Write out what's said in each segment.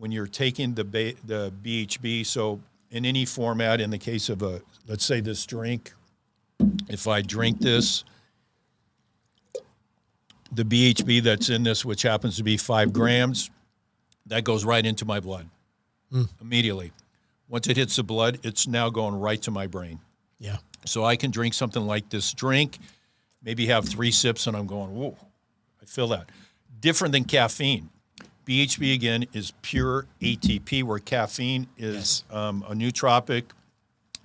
when you're taking the BHB. So in any format, in the case of let's say this drink, if I drink this, the BHB that's in this, which happens to be 5 grams, that goes right into my blood immediately. Once it hits the blood, it's now going right to my brain. Yeah. So I can drink something like this drink, maybe have 3 sips, and I'm going, whoa, I feel that. Different than caffeine. BHB, again, is pure ATP, where caffeine is a nootropic.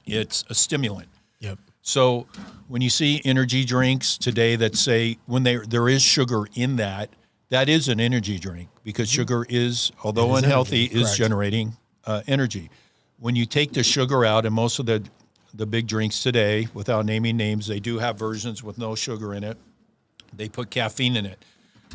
It's a stimulant. Yep. So when you see energy drinks today that say when there is sugar in that is an energy drink, because sugar is, although unhealthy, is generating energy. When you take the sugar out, and most of the big drinks today, without naming names, they do have versions with no sugar in it. They put caffeine in it.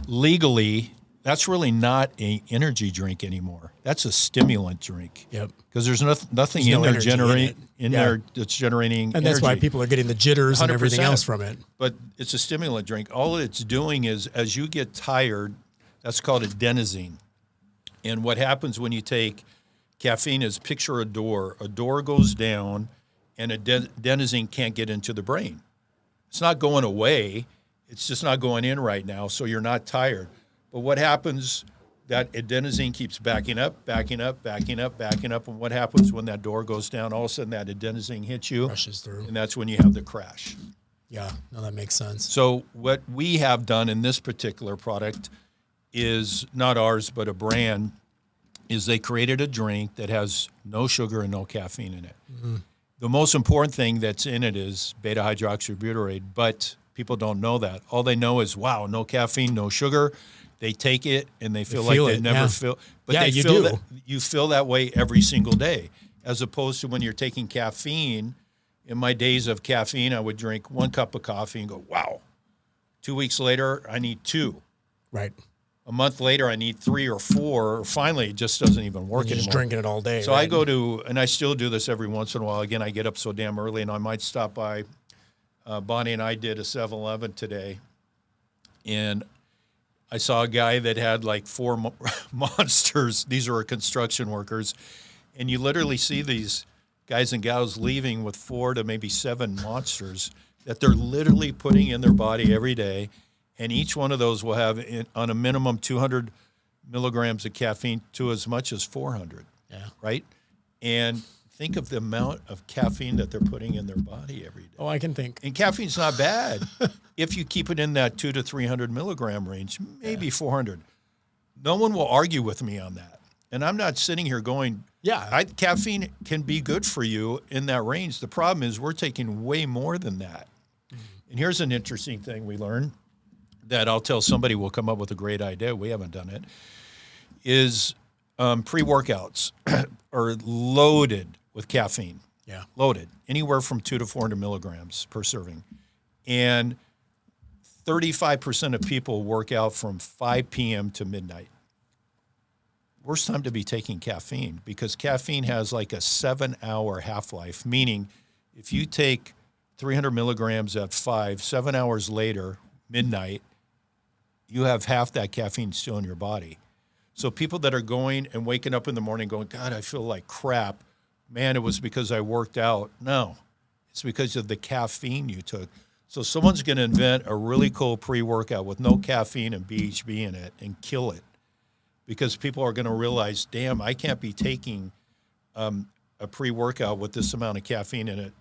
Legally, that's really not an energy drink anymore. That's a stimulant drink. Yep. Because there's nothing in there that's generating and that's energy. why people are getting the jitters and everything else from it. But it's a stimulant drink. All it's doing is, as you get tired, that's called adenosine. And what happens when you take caffeine is, picture a door. A door goes down, and adenosine can't get into the brain. It's not going away. It's just not going in right now, so you're not tired. But what happens, that adenosine keeps backing up, and what happens when that door goes down? All of a sudden, that adenosine hits you. Rushes through. And that's when you have the crash. Yeah, no, that makes sense. So what we have done in this particular product is, not ours, but a brand, is they created a drink that has no sugar and no caffeine in it. Mm-hmm. The most important thing that's in it is beta-hydroxybutyrate, but people don't know that. All they know is, wow, no caffeine, no sugar. They take it and they feel like they never feel. But you feel that way every single day, as opposed to when you're taking caffeine. In my days of caffeine, I would drink 1 cup of coffee and go, wow. 2 weeks later, I need 2. Right. A month later, I need 3 or 4. Finally, it just doesn't even work anymore. Just drinking it all day. So I go to, and I still do this every once in a while. Again, I get up so damn early, and I might stop by. Bonnie and I did a 7-Eleven today, and I saw a guy that had like 4 monsters. These are construction workers, and you literally see these guys and gals leaving with 4 to maybe 7 monsters that they're literally putting in their body every day. And each one of those will have, on a minimum, 200 milligrams of caffeine to as much as 400. Yeah. Right? And think of the amount of caffeine that they're putting in their body every day. Oh, I can think. And caffeine's not bad if you keep it in that 200 to 300 milligram range, maybe 400. No one will argue with me on that. And I'm not sitting here going, caffeine can be good for you in that range. The problem is we're taking way more than that. Mm-hmm. And here's an interesting thing we learned that I'll tell somebody will come up with a great idea. We haven't done it. Is pre-workouts are loaded with caffeine. Yeah. Loaded. Anywhere from 200 to 400 milligrams per serving. And 35% of people work out from 5 p.m. to midnight. Worst time to be taking caffeine, because caffeine has like a 7-hour half-life, meaning if you take 300 milligrams at 7 hours later, midnight, you have half that caffeine still in your body. So people that are going and waking up in the morning going, God, I feel like crap. Man, it was because I worked out. No, it's because of the caffeine you took. So someone's going to invent a really cool pre-workout with no caffeine and BHB in it and kill it, because people are going to realize, damn, I can't be taking a pre-workout with this amount of caffeine in it,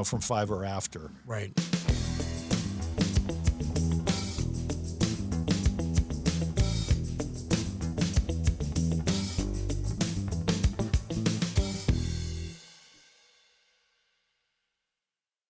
from 5 or after. Right.